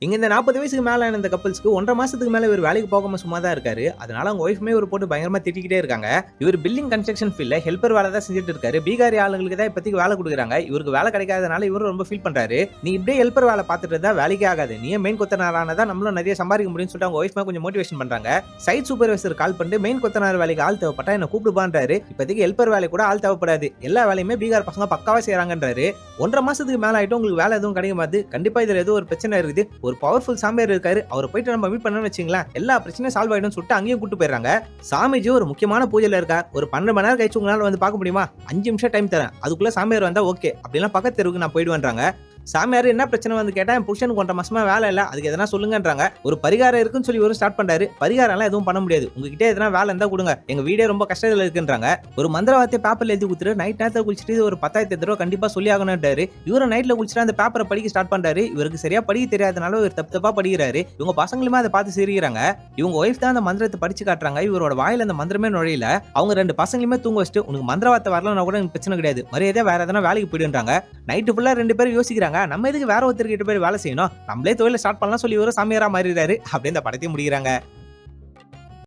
இங்க இந்த 40 வயசுக்கு மேல ஆன இந்த கப்பிள்ஸ்க்கு 1.5 மாசத்துக்கு மேல இவர் வேலைக்கு போகாம சும்மா தான் இருக்காரு. அதனால அவங்க ஒய்ஃப்மே இவர போட்டு பயங்கரமா திட்டிக்கிட்டே இருக்காங்க. இவர் பில்டிங் கன்ஸ்ட்ரக்ஷன் ஃபீல்ட்ல ஹெல்ப்பர் வேலை தான் செஞ்சுட்டு இருக்காரு. பீகாரி ஆளுங்களுக்கு தான் இப்போதைக்கு வேலை கொடுக்குறாங்க. இவருக்கு வேலை கிடைக்காதனால இவரும் ரொம்ப ஃபீல் பண்றாரு. நீ இப்படியே ஹெல்ப்பர் வேலை பார்த்துட்டு இருந்தா வேலைக்கே ஆகாது. நீ மெயின் கொத்தனாரானதா நம்மளும் நிறைய சம்பாதிக்க முடியும்னு சொல்லிட்டு அவங்க ஒய்ஃப்மே கொஞ்சம் மோட்டிவேஷன் பண்றாங்க. சைட் சூப்பர்வைசர் கால் பண்ணிட்டு மெயின் கொத்தனார் வேலைக்கு ஆள் தேவைப்பட்டா என்ன கூப்பிடுப்பான்றாரு. இப்போதைக்கு ஹெல்ப்பர் வேலை கூட ஆள் தேவைப்படாது. எல்லா வேலையுமே பீகார் பசங்க பக்காவா செய்யறாங்கன்றாரு. 1.5 மாசத்துக்கு மேல ஆயிட்டும் உங்களுக்கு வேலை எதுவும் கிடைக்க மாட்டுது. கண்டிப்பா இதுல ஏதோ ஒரு பிரச்சனை இருக்குது. ஒரு பவர்ஃபுல் சாமியார் இருக்காரு. அவரை போயிட்டு நம்ம மீட் பண்ணணும்னு வச்சுங்களேன், எல்லா பிரச்சனையும் சால்வ் ஆயிடும் சொல்லிட்டு அங்கேயும் கூட்டு போயிடுறாங்க. சாமிஜி ஒரு முக்கியமான பூஜையில இருக்கார். ஒரு 12 மணி நேரம் கழிச்சு உங்களால வந்து பார்க்க முடியுமா? 5 நிமிஷம் டைம் தரேன், அதுக்குள்ள சாமியார் வந்தா ஓகே, அப்படிலாம் பக்கத்து தெருவுக்கு நான் போயிடுவேன்றாங்க. சாமியார் என்ன பிரச்சனை வந்து கேட்டா, என் புருஷனுக்கு 1.5 மாசமா வேலை இல்ல, அதுக்கு எதனா சொல்லுங்கன்றாங்க. ஒரு பரிகாரம் இருக்குன்னு சொல்லி ஒரு ஸ்டார்ட் பண்றாரு. பரிகாரம் எல்லாம் எதுவும் பண்ண முடியாது, உங்ககிட்ட எதனா வேலை இருந்தா கொடுங்க, எங்க வீடே ரொம்ப கஷ்டத்துல இருக்குன்றாங்க. ஒரு மந்திரவாதத்தை பேப்பர்ல எழுதி கொடுத்துட்டு நைட் நேரத்தை குளிச்சுட்டு ஒரு 10,000 தடவை கண்டிப்பா சொல்லி ஆகணும்ன்றாரு. இவரும் நைட்ல குளிச்சுட்டு அந்த பேப்பரை படிக்க ஸ்டார்ட் பண்றாரு. இவருக்கு சரியா படிக்க தெரியாதனால இவர் தப்பு தப்பா படிக்கிறாரு. இவங்க பசங்களுமே அதை பார்த்து சிரிக்கிறாங்க. இவங்க ஒய்ஃப் தான் அந்த மந்திரத்தை படிச்சு காட்டுறாங்க. இவரோட வாயில அந்த மந்திரமே நுழையில. அவங்க 2 பசங்களுமே தூங்க வச்சுட்டு, உனக்கு மந்திரவாதத்தை வரலன்னா கூட எனக்கு பிரச்சனை கிடையாது, மரியாதையா வேற எதனா வேலைக்கு போயிடுன்றாங்க. நைட்டு ஃபுல்லா 2 பேரும் யோசிக்கிறாங்க, நம்ம எதுக்கு வேற ஒருத்தர்கிட்ட போய் வேலை செய்யணும், நம்மளே தொழில ஸ்டார்ட் பண்ணலாம் சொல்லி ஒரு சாமியாரா மாறிடுறாரு. அப்படியே இந்த படத்தையும் முடிக்கிறாங்க.